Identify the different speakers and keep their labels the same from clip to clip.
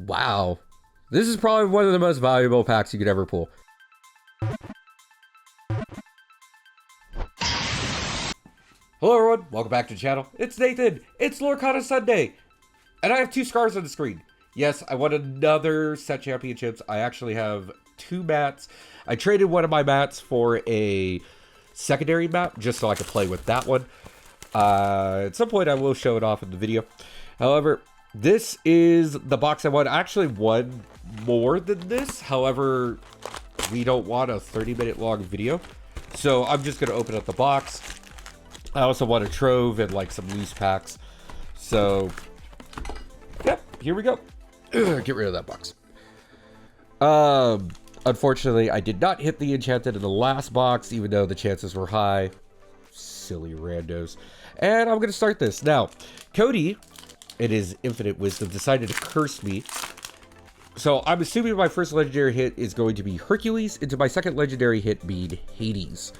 Speaker 1: Wow. This is probably one of the most valuable packs you could ever pull. Hello everyone, welcome back to the channel. It's Nathan, it's Lorcana Sunday, and I have 2 scars on the screen. Yes, I won another set championships. I actually have 2 mats. I traded one of my mats for a secondary map, just so I could play with that one. At some point I will show it off in the video. However, this is the box I won. I actually won more than this. However, we don't want a 30-minute long video. So I'm just going to open up the box. I also want a trove and like some loose packs. So, yep, here we go. Get rid of that box. Unfortunately, I did not hit the Enchanted in the last box, even though the chances were high. Silly randos. And I'm going to start this. Now, Cody, in his infinite wisdom, decided to curse me. So I'm assuming my first legendary hit is going to be Hercules, into my second legendary hit being Hades.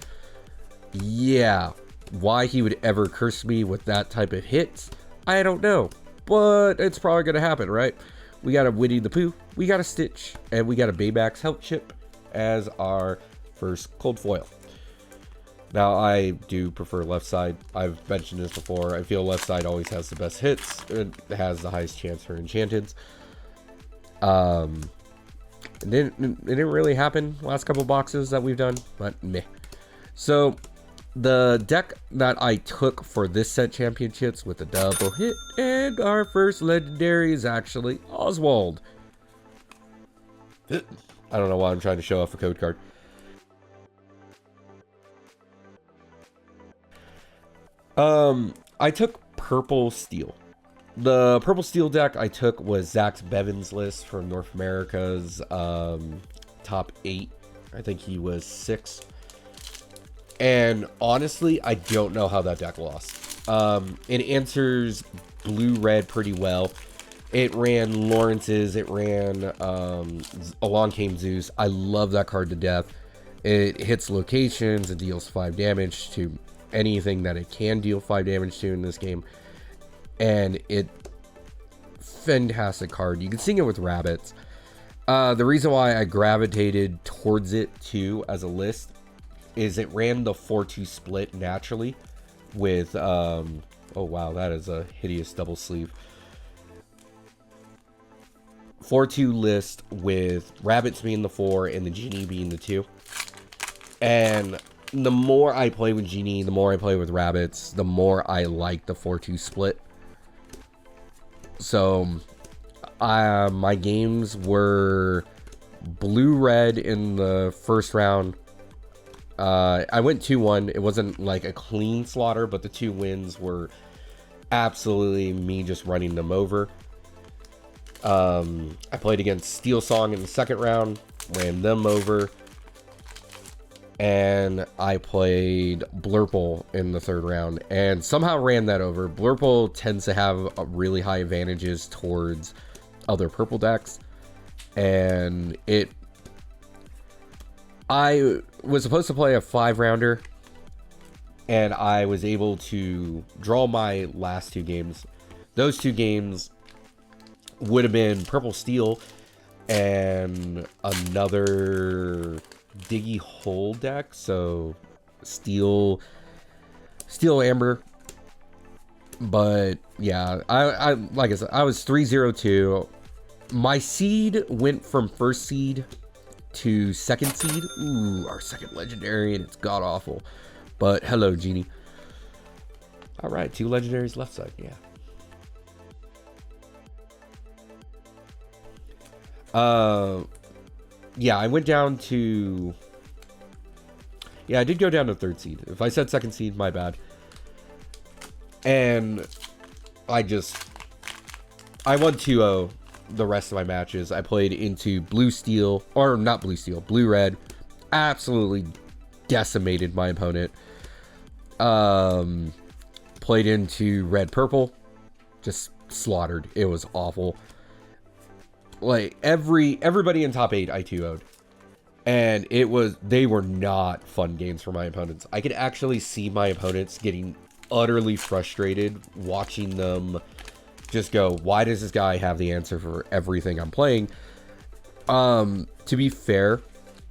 Speaker 1: Yeah. Why he would ever curse me with that type of hit, I don't know. But it's probably going to happen, right? We got a Winnie the Pooh, we got a Stitch, and we got a Baymax Health Chip as our first cold foil. Now, I do prefer left side. I've mentioned this before. I feel left side always has the best hits. It has the highest chance for Enchanted. It didn't really happen last couple boxes that we've done, but meh. So, the deck that I took for this set championships with a double hit, and our first legendary is actually Oswald. I don't know why I'm trying to show off a code card. I took Purple Steel. The Purple Steel deck I took was Zach Bevan's list from North America's top 8. I think he was 6. And honestly, I don't know how that deck lost. It answers blue-red pretty well. It ran Lawrence's. It ran Along Came Zeus. I love that card to death. It hits locations. It deals 5 damage to anything that it can deal 5 damage to in this game. And fantastic card. You can sing it with rabbits. The reason why I gravitated towards it too as a list is it ran the 4-2 split naturally with, oh wow, that is a hideous double sleeve. 4-2 list with rabbits being the 4 and the genie being the 2. And the more I play with genie, the more I play with rabbits, the more I like the 4-2 split. So, my games were blue-red in the first round. I went 2-1. It wasn't like a clean slaughter, but the 2 wins were absolutely me just running them over. I played against Steel Song in the second round, ran them over. And I played Blurple in the third round and somehow ran that over. Blurple tends to have really high advantages towards other purple decks. And I was supposed to play a 5-rounder, and I was able to draw my last 2 games. Those 2 games would have been Purple Steel and another Diggy Hole deck, so Steel Amber. But yeah, I like I said, I was 3-0-2. My seed went from first seed to second seed. Ooh, our second legendary, and it's god awful. But hello, Genie. All right, 2 legendaries left side. Yeah. Yeah, I went down to... Yeah, I did go down to 3rd seed. If I said 2nd seed, my bad. And I won 2-0 the rest of my matches. I played into blue steel, or not blue steel, blue red. Absolutely decimated my opponent. Played into red purple. Just slaughtered. It was awful. Like everybody in top 8 I 2-0'd. And they were not fun games for my opponents. I could actually see my opponents getting utterly frustrated watching them just go, why does this guy have the answer for everything I'm playing? To be fair,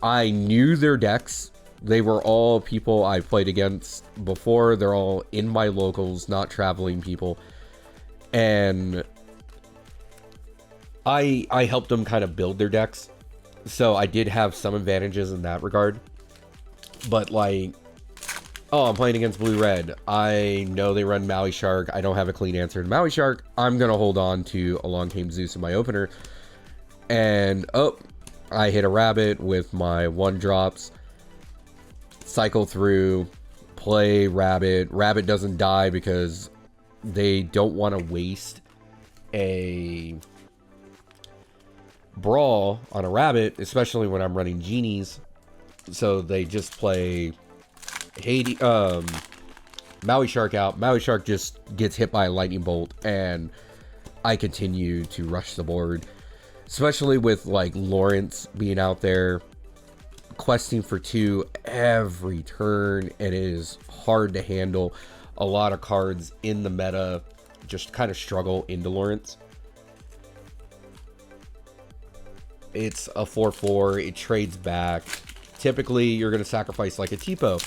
Speaker 1: I knew their decks. They were all people I played against before. They're all in my locals, not traveling people. And I helped them kind of build their decks. So I did have some advantages in that regard. But like, oh, I'm playing against Blue-Red. I know they run Maui Shark. I don't have a clean answer to Maui Shark. I'm going to hold on to Along Came Zeus in my opener. And, oh, I hit a rabbit with my 1-drops. Cycle through, play rabbit. Rabbit doesn't die because they don't want to waste a brawl on a rabbit, especially when I'm running genies. So they just play Maui Shark out. Maui Shark just gets hit by a lightning bolt, and I continue to rush the board. Especially with like Lawrence being out there questing for 2 every turn, and it is hard to handle. A lot of cards in the meta just kind of struggle into Lawrence. It's a 4/4. It trades back. Typically, you're going to sacrifice like a Tipo.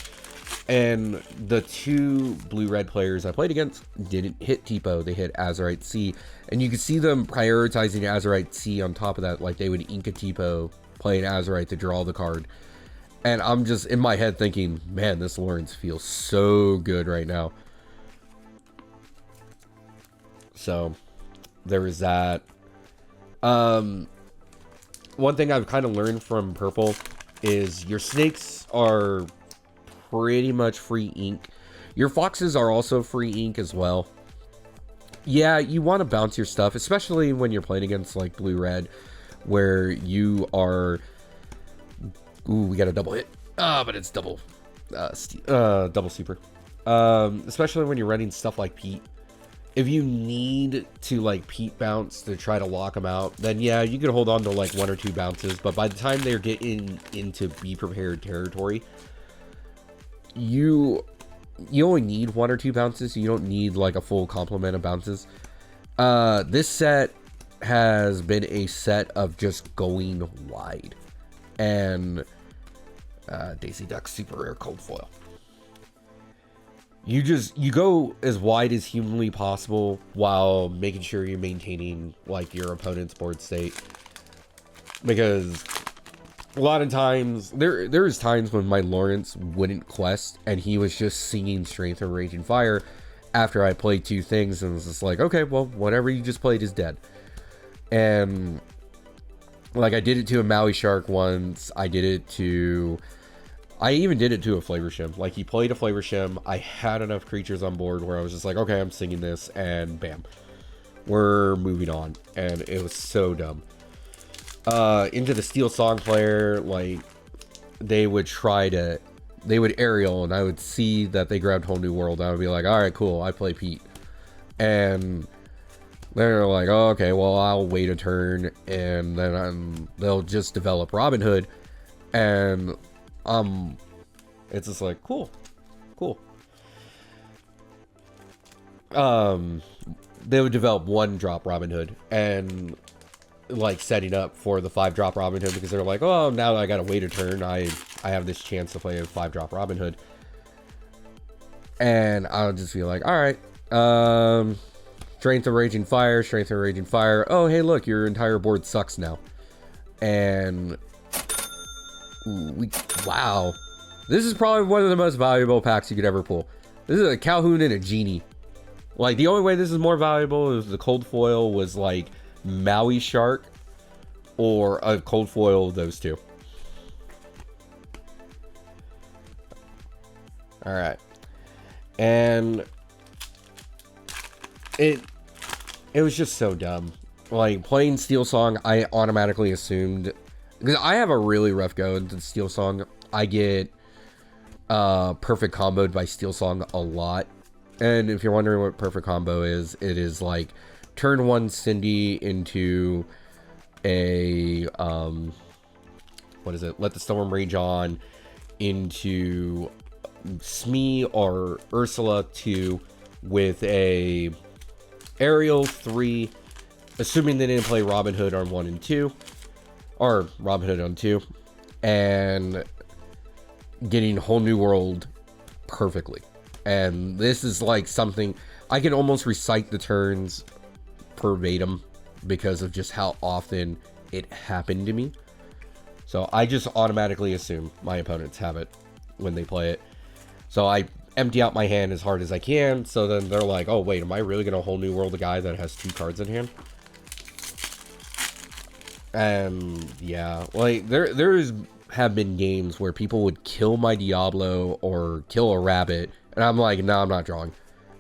Speaker 1: And the 2 blue-red players I played against didn't hit Tipo. They hit Azurite Sea. And you can see them prioritizing Azurite Sea on top of that. Like they would ink a Tipo, play an Azurite to draw the card. And I'm just in my head thinking, man, this Lawrence feels so good right now. So there is that. One thing I've kind of learned from Purple is your snakes are pretty much free ink. Your foxes are also free ink as well. Yeah, you want to bounce your stuff, especially when you're playing against like blue-red, where you are... Ooh, we got a double hit. But it's double super. Especially when you're running stuff like Pete. If you need to like Pete bounce to try to lock them out, then yeah, you can hold on to like 1 or 2 bounces. But by the time they're getting into be prepared territory, you only need 1 or 2 bounces. You don't need like a full complement of bounces. This set has been a set of just going wide. And Daisy Duck super rare cold foil. You go as wide as humanly possible while making sure you're maintaining like your opponent's board state. Because a lot of times there's times when my Lawrence wouldn't quest and he was just singing Strength or Raging Fire after I played 2 things, and it's just like, okay, well, whatever you just played is dead. And like I did it to a Maui Shark once. I even did it to a Flavor Shim. Like he played a Flavor Shim. I had enough creatures on board where I was just like, okay, I'm singing this, and bam, we're moving on. And it was so dumb. Into the Steel Song player, like they would aerial, and I would see that they grabbed Whole New World. I would be like, all right, cool, I play Pete. And they're like, oh, okay, well, I'll wait a turn, and then they'll just develop Robin Hood, and it's just like, cool. They would develop 1-drop Robin Hood, and like setting up for the 5-drop Robin Hood, because they're like, oh, now that I gotta wait a turn, I have this chance to play a 5-drop Robin Hood. And I'll just be like, all right, Strength of Raging Fire. Oh, hey, look, your entire board sucks now. And wow, this is probably one of the most valuable packs you could ever pull. This is a Calhoun and a Genie. Like the only way this is more valuable is the cold foil was like Maui Shark or a cold foil of those 2. All right, and it was just so dumb. Like playing Steel Song, I automatically assumed, because I have a really rough go into Steel Song. I get perfect comboed by Steel Song a lot. And if you're wondering what perfect combo is, it is like turn 1 Cindy into a what is it? Let the Storm Rage On into Smee or Ursula 2 with a Ariel 3, assuming they didn't play Robin Hood on 1 and 2, or Robin Hood on 2, and getting Whole New World perfectly. And this is like something I can almost recite the turns verbatim because of just how often it happened to me. So I just automatically assume my opponents have it when they play it. So I empty out my hand as hard as I can. So then they're like, oh wait, am I really going to Whole New World a guy that has 2 cards in hand? And yeah, like there's have been games where people would kill my Diablo or kill a rabbit, and I'm like, no, I'm not drawing.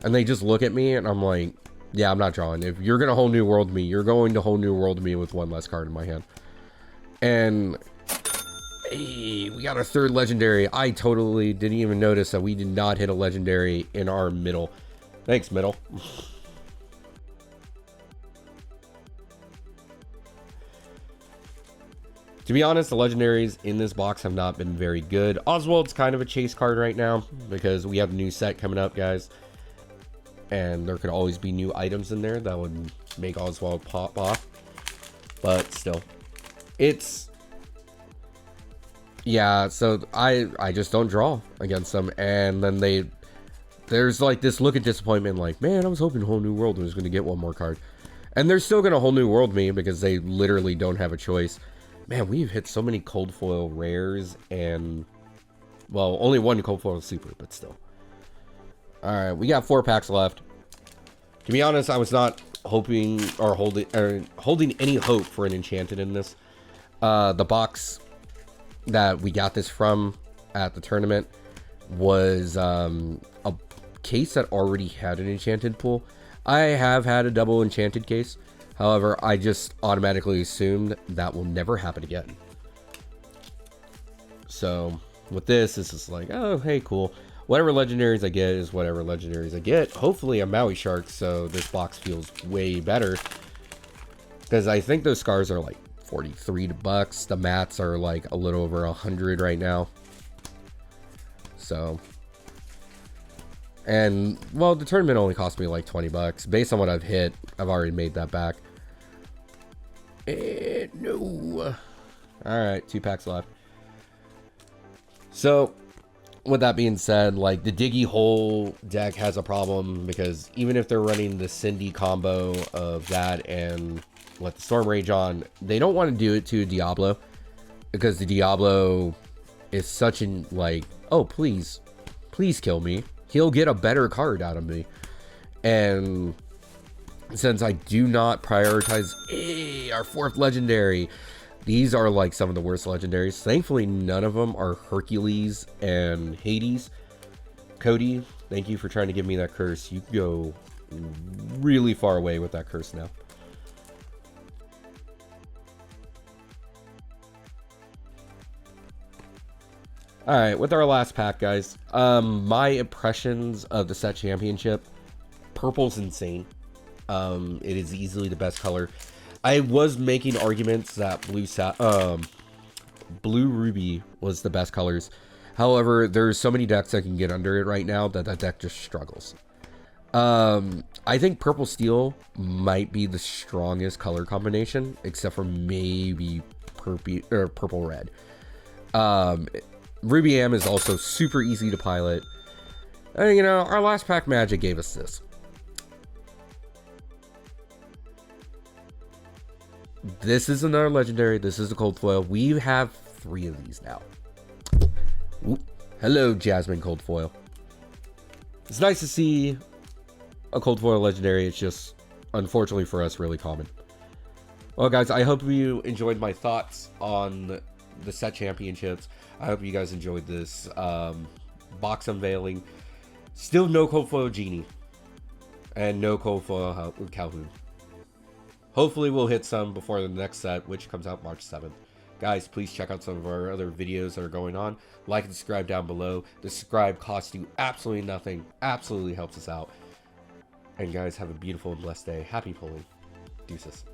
Speaker 1: And they just look at me, and I'm like, yeah, I'm not drawing. If you're gonna Whole New World me, you're going to Whole New World me with 1 less card in my hand. And hey, we got our 3rd legendary. I totally didn't even notice that we did not hit a legendary in our middle. Thanks, middle. To be honest, the legendaries in this box have not been very good. Oswald's kind of a chase card right now because we have a new set coming up, guys. And there could always be new items in there that would make Oswald pop off. But still, it's... yeah, so I just don't draw against them. And then there's like this look of disappointment like, man, I was hoping Whole New World was going to get 1 more card. And they're still going to Whole New World me because they literally don't have a choice. Man, we've hit so many cold foil rares and, well, only 1 cold foil super, but still. All right, we got 4 packs left. To be honest, I was not hoping or holding any hope for an Enchanted in this. The box that we got this from at the tournament was a case that already had an Enchanted pool. I have had a double Enchanted case. However, I just automatically assumed that will never happen again. So with this is like, oh, hey, cool. Whatever legendaries I get is whatever legendaries I get. Hopefully a Maui Shark, so this box feels way better. Because I think those scars are like 43 bucks. The mats are like a little over 100 right now. So... and, well, the tournament only cost me like 20 bucks. Based on what I've hit, I've already made that back. No. Alright, 2 packs left. So, with that being said, like, the Diggy Hole deck has a problem because even if they're running the Cindy combo of that and let the Storm Rage on, they don't want to do it to Diablo because the Diablo is such an, like, oh, please kill me. He'll get a better card out of me. And since I do not prioritize our 4th legendary, these are like some of the worst legendaries. Thankfully, none of them are Hercules and Hades. Cody, thank you for trying to give me that curse. You go really far away with that curse now. Alright, with our last pack, guys, my impressions of the set championship, purple's insane. It is easily the best color. I was making arguments that Blue Ruby was the best colors. However, there's so many decks that can get under it right now that deck just struggles. I think Purple Steel might be the strongest color combination, except for maybe Purple Red. Ruby Am is also super easy to pilot. And, you know, our last pack Magic gave us this. This is another legendary. This is a cold foil. We have 3 of these now. Ooh. Hello, Jasmine cold foil. It's nice to see a cold foil legendary. It's just, unfortunately for us, really common. Well, guys, I hope you enjoyed my thoughts on the set championships. I hope you guys enjoyed this box unveiling. Still no cold foil Genie and no cold foil Calhoun. Hopefully we'll hit some before the next set, which comes out March 7th. Guys, please check out some of our other videos that are going on. Like and subscribe down below. The subscribe costs you absolutely nothing. Absolutely helps us out. And guys, have a beautiful and blessed day. Happy pulling. Deuces.